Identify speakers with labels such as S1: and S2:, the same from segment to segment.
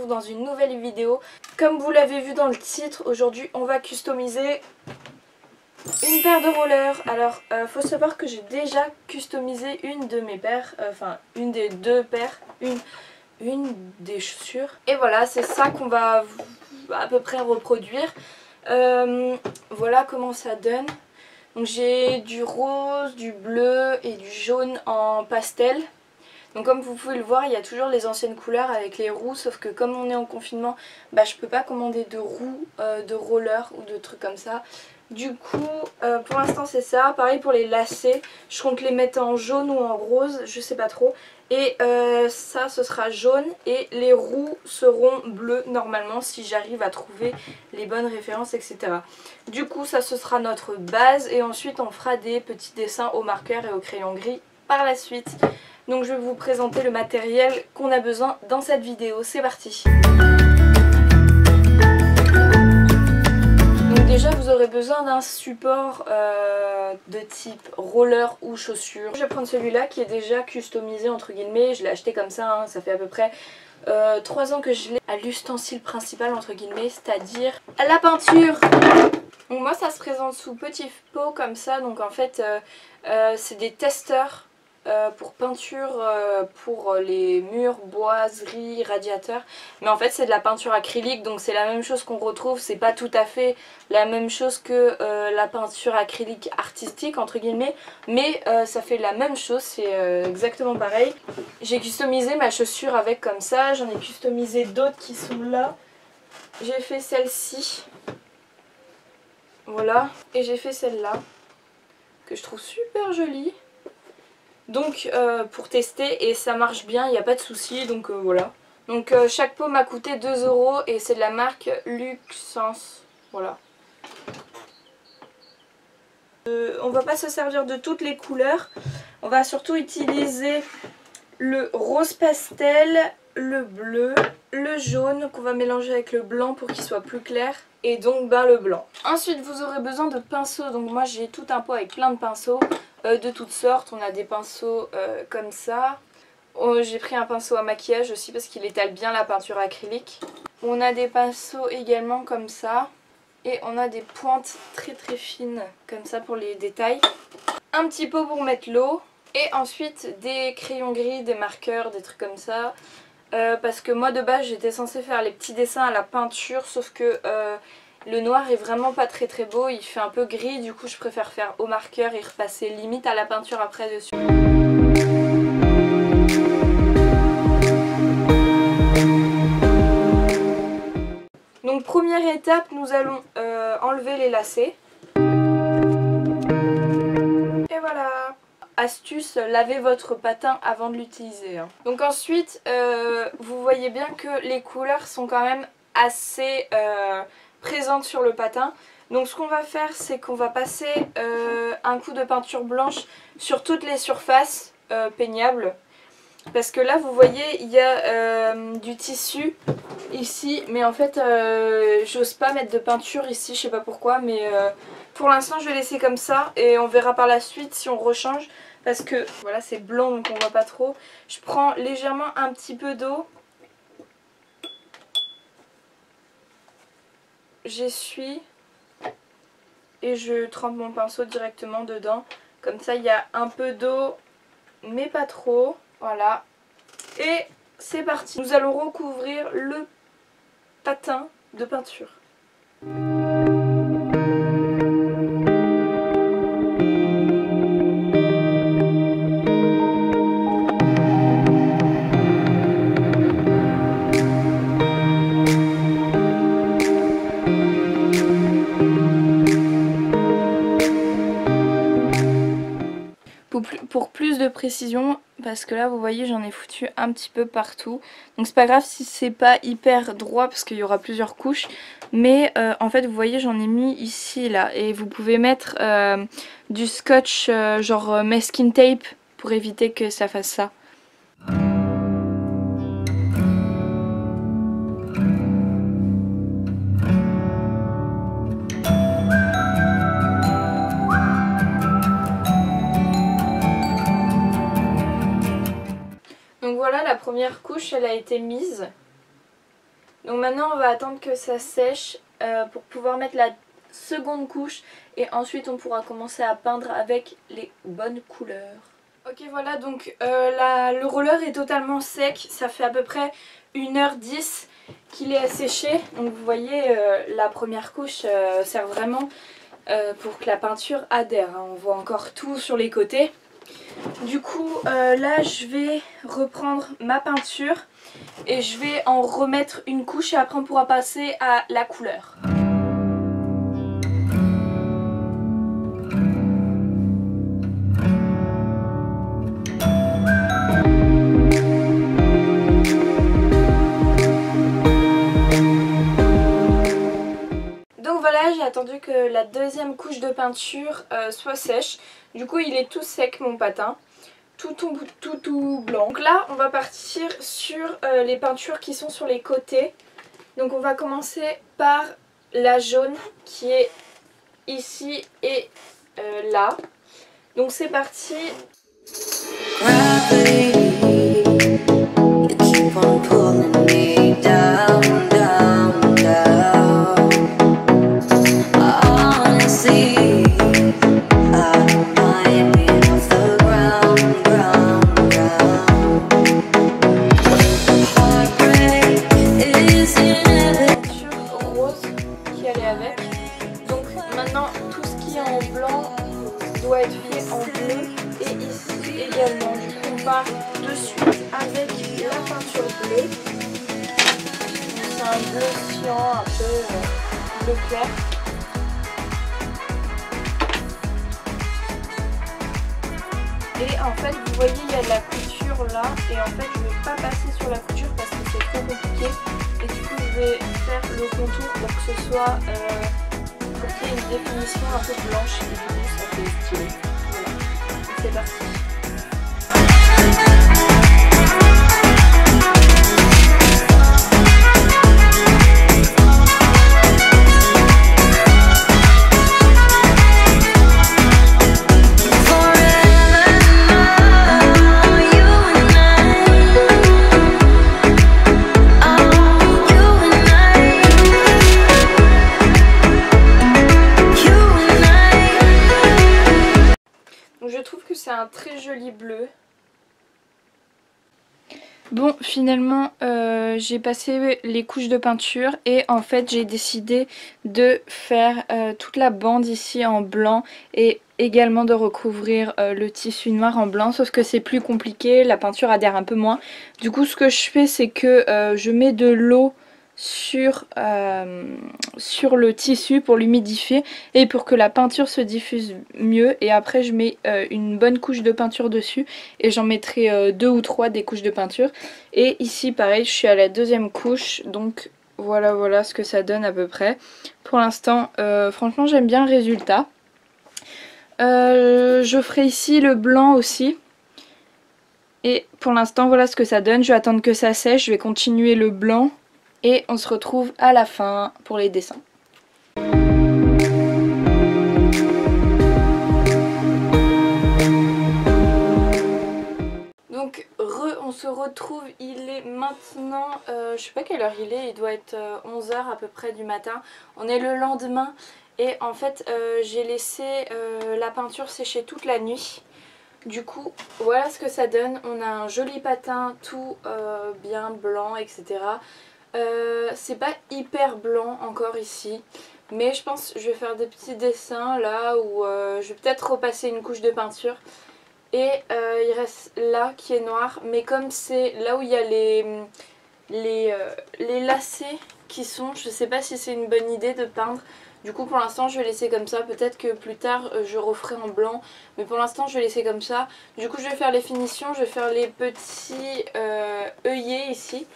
S1: dans une nouvelle vidéo. Comme vous l'avez vu dans le titre, aujourd'hui on va customiser une paire de rollers. Alors faut savoir que j'ai déjà customisé une de mes paires, enfin une des deux paires, une des chaussures. Et voilà, c'est ça qu'on va à peu près reproduire. Voilà comment ça donne. Donc j'ai du rose, du bleu et du jaune en pastel. Donc comme vous pouvez le voir, il y a toujours les anciennes couleurs avec les roues, sauf que comme on est en confinement, je peux pas commander de roues, de rollers ou de trucs comme ça. Du coup, pour l'instant c'est ça. Pareil pour les lacets, je compte les mettre en jaune ou en rose, je sais pas trop. Et ça ce sera jaune et les roues seront bleues normalement si j'arrive à trouver les bonnes références, etc. Du coup ça ce sera notre base et ensuite on fera des petits dessins au marqueur et au crayon gris par la suite. Donc je vais vous présenter le matériel qu'on a besoin dans cette vidéo, c'est parti. Donc déjà vous aurez besoin d'un support de type roller ou chaussure. Je vais prendre celui-là qui est déjà customisé entre guillemets, je l'ai acheté comme ça, hein. Ça fait à peu près 3 ans que je l'ai à l'ustensile principal entre guillemets, c'est-à-dire à la peinture. Donc moi ça se présente sous petit pot comme ça, donc en fait c'est des testeurs. Pour peinture, pour les murs, boiseries, radiateurs. Mais en fait c'est de la peinture acrylique, donc c'est la même chose qu'on retrouve. C'est pas tout à fait la même chose que la peinture acrylique artistique entre guillemets, mais ça fait la même chose, c'est exactement pareil. J'ai customisé ma chaussure avec comme ça, j'en ai customisé d'autres qui sont là. J'ai fait celle-ci, voilà, et j'ai fait celle-là que je trouve super jolie. Donc pour tester, et ça marche bien, il n'y a pas de souci, donc voilà. Donc chaque pot m'a coûté 2 € et c'est de la marque Luxence, voilà. On va pas se servir de toutes les couleurs, on va surtout utiliser le rose pastel, le bleu, le jaune qu'on va mélanger avec le blanc pour qu'il soit plus clair, et donc le blanc. Ensuite vous aurez besoin de pinceaux, donc moi j'ai tout un pot avec plein de pinceaux. De toutes sortes, on a des pinceaux comme ça. J'ai pris un pinceau à maquillage aussi parce qu'il étale bien la peinture acrylique. On a des pinceaux également comme ça. Et on a des pointes très très fines comme ça pour les détails. Un petit pot pour mettre l'eau. Et ensuite des crayons gris, des marqueurs, des trucs comme ça. Parce que moi de base j'étais censée faire les petits dessins à la peinture, sauf que le noir est vraiment pas très très beau, il fait un peu gris, du coup je préfère faire au marqueur et repasser limite à la peinture après dessus. Donc première étape, nous allons enlever les lacets. Et voilà. Astuce, lavez votre patin avant de l'utiliser. Donc ensuite, vous voyez bien que les couleurs sont quand même assez présente sur le patin. Donc ce qu'on va faire, c'est qu'on va passer un coup de peinture blanche sur toutes les surfaces peignables. Parce que là vous voyez il y a du tissu ici, mais en fait j'ose pas mettre de peinture ici, je sais pas pourquoi, mais pour l'instant je vais laisser comme ça et on verra par la suite si on rechange. Parce que voilà, c'est blanc donc on voit pas trop. Je prends légèrement un petit peu d'eau. J'essuie et je trempe mon pinceau directement dedans. Comme ça il y a un peu d'eau mais pas trop. Voilà. Et c'est parti. Nous allons recouvrir le patin de peinture. Pour plus de précision, parce que là vous voyez j'en ai foutu un petit peu partout, donc c'est pas grave si c'est pas hyper droit parce qu'il y aura plusieurs couches, mais en fait vous voyez j'en ai mis ici là, et vous pouvez mettre du scotch genre masking tape pour éviter que ça fasse ça. Donc voilà, la première couche elle a été mise. Donc maintenant on va attendre que ça sèche pour pouvoir mettre la seconde couche et ensuite on pourra commencer à peindre avec les bonnes couleurs. Ok voilà, donc le roller est totalement sec, ça fait à peu près 1h10 qu'il est asséché. Donc vous voyez la première couche sert vraiment pour que la peinture adhère, hein. On voit encore tout sur les côtés. Du coup là je vais reprendre ma peinture et je vais en remettre une couche et après on pourra passer à la couleur. Donc voilà, j'ai attendu que la deuxième couche de peinture soit sèche. Du coup il est tout sec mon patin. Tout blanc. Donc là on va partir sur les peintures qui sont sur les côtés. Donc on va commencer par la jaune qui est ici et là. Donc c'est parti. Doit être fait en bleu et ici également. Du coup on part de suite avec la peinture bleue. C'est un bleu cyan, un peu bleu clair. Et en fait vous voyez il y a de la couture là et en fait je ne vais pas passer sur la couture parce que c'est trop compliqué. Et du coup je vais faire le contour pour que ce soit pour qu'il y ait une définition un peu blanche et du coup ça fait stylé. Voilà, c'est parti. Je trouve que c'est un très joli bleu. Bon, finalement j'ai passé les couches de peinture et en fait j'ai décidé de faire toute la bande ici en blanc et également de recouvrir le tissu noir en blanc, sauf que c'est plus compliqué, la peinture adhère un peu moins. Du coup ce que je fais c'est que je mets de l'eau sur le tissu pour l'humidifier et pour que la peinture se diffuse mieux, et après je mets une bonne couche de peinture dessus et j'en mettrai 2 ou 3 des couches de peinture. Et ici pareil je suis à la deuxième couche, donc voilà ce que ça donne à peu près. Pour l'instant franchement j'aime bien le résultat. Je ferai ici le blanc aussi. Et pour l'instant voilà ce que ça donne. Je vais attendre que ça sèche, je vais continuer le blanc. Et on se retrouve à la fin pour les dessins. Donc on se retrouve, il est maintenant, je sais pas quelle heure il doit être 11 h à peu près du matin. On est le lendemain et en fait j'ai laissé la peinture sécher toute la nuit. Du coup voilà ce que ça donne, on a un joli patin tout bien blanc etc. C'est pas hyper blanc encore ici, mais je pense que je vais faire des petits dessins là où je vais peut-être repasser une couche de peinture. Et il reste là qui est noir, mais comme c'est là où il y a les lacets qui sont, je sais pas si c'est une bonne idée de peindre. Du coup pour l'instant je vais laisser comme ça, peut-être que plus tard je referai en blanc, mais pour l'instant je vais laisser comme ça. Du coup je vais faire les finitions, je vais faire les petits œillets ici,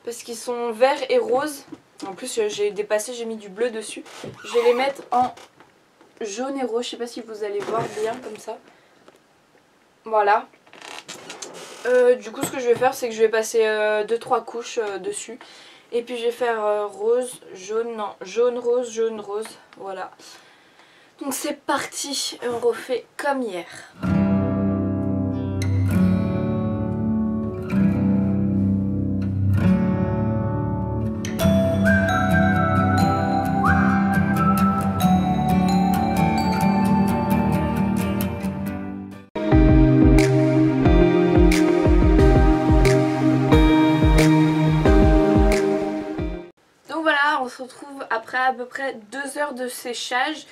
S1: parce qu'ils sont verts et roses. En plus j'ai dépassé, j'ai mis du bleu dessus. Je vais les mettre en jaune et rose, je sais pas si vous allez voir bien comme ça. Voilà. Du coup ce que je vais faire c'est que je vais passer 2-3 couches dessus. Et puis je vais faire rose, jaune, non, jaune, rose, voilà. Donc c'est parti, on refait comme hier. se retrouve après à peu près 2 heures de séchage.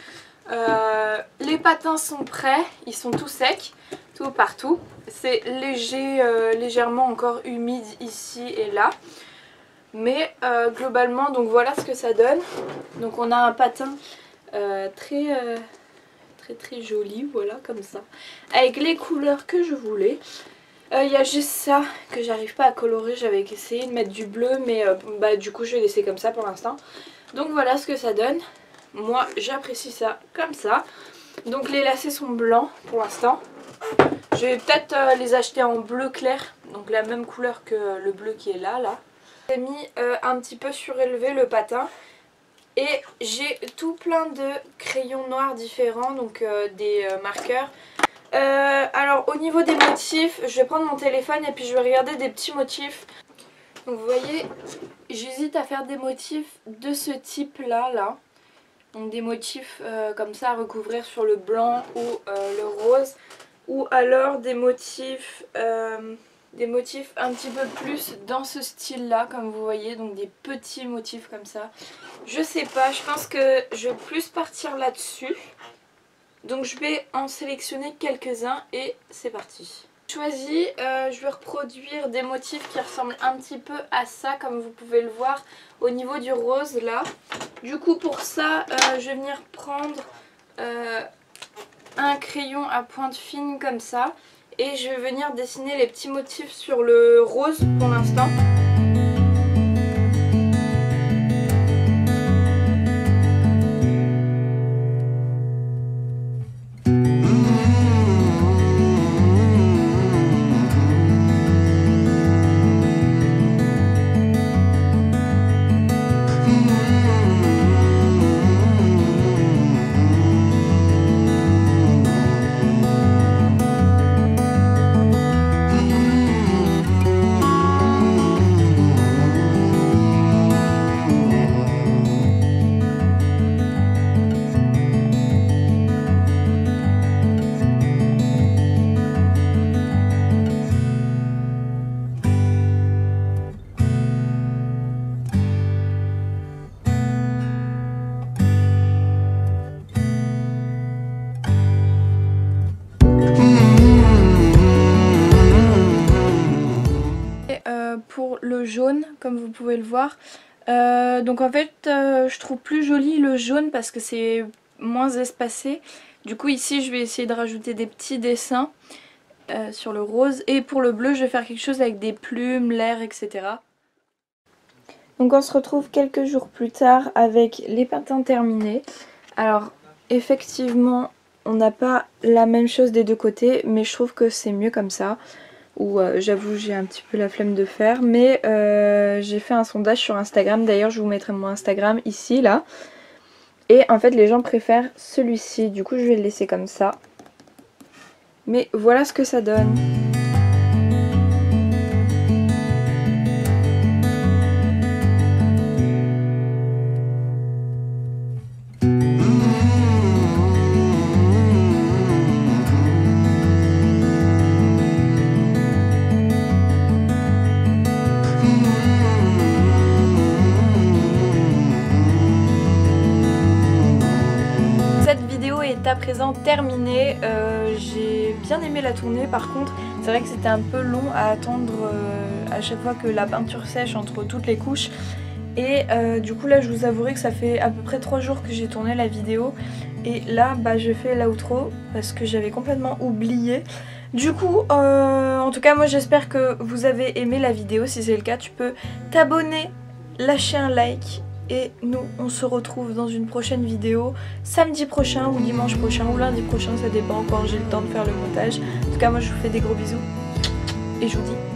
S1: Les patins sont prêts, ils sont tout secs, tout partout. C'est légèrement encore humide ici et là. Mais globalement, donc voilà ce que ça donne. Donc on a un patin très joli, voilà, comme ça. Avec les couleurs que je voulais. Il y a juste ça que j'arrive pas à colorer. J'avais essayé de mettre du bleu, mais du coup je vais laisser comme ça pour l'instant. Donc voilà ce que ça donne. Moi j'apprécie ça comme ça. Donc les lacets sont blancs pour l'instant. Je vais peut-être les acheter en bleu clair, donc la même couleur que le bleu qui est là. J'ai mis un petit peu surélevé le patin. Et j'ai tout plein de crayons noirs différents, donc des marqueurs. Alors au niveau des motifs, je vais prendre mon téléphone et puis je vais regarder des petits motifs. Donc vous voyez, j'hésite à faire des motifs de ce type là. Donc des motifs comme ça à recouvrir sur le blanc ou le rose. Ou alors des motifs un petit peu plus dans ce style là, comme vous voyez, donc des petits motifs comme ça. Je sais pas, je pense que je vais plus partir là-dessus. Donc je vais en sélectionner quelques-uns et c'est parti. Choisi, je vais reproduire des motifs qui ressemblent un petit peu à ça, comme vous pouvez le voir au niveau du rose là. Du coup pour ça, je vais venir prendre un crayon à pointe fine comme ça. Et je vais venir dessiner les petits motifs sur le rose pour l'instant. Pour le jaune, comme vous pouvez le voir, donc en fait je trouve plus joli le jaune parce que c'est moins espacé. Du coup ici je vais essayer de rajouter des petits dessins sur le rose, et pour le bleu je vais faire quelque chose avec des plumes, l'air, etc. Donc on se retrouve quelques jours plus tard avec les patins terminés. Alors effectivement on n'a pas la même chose des deux côtés, mais je trouve que c'est mieux comme ça. Ou j'avoue j'ai un petit peu la flemme de faire, mais j'ai fait un sondage sur Instagram, d'ailleurs je vous mettrai mon Instagram ici là, et en fait les gens préfèrent celui-ci, du coup je vais le laisser comme ça, mais voilà ce que ça donne. À présent terminée, j'ai bien aimé la tournée. Par contre c'est vrai que c'était un peu long à attendre à chaque fois que la peinture sèche entre toutes les couches, et du coup là je vous avouerai que ça fait à peu près 3 jours que j'ai tourné la vidéo, et là je fais l'outro parce que j'avais complètement oublié. Du coup en tout cas moi j'espère que vous avez aimé la vidéo. Si c'est le cas, tu peux t'abonner, lâcher un like. Et nous, on se retrouve dans une prochaine vidéo, samedi prochain ou dimanche prochain ou lundi prochain, ça dépend quand j'ai le temps de faire le montage. En tout cas, moi je vous fais des gros bisous et je vous dis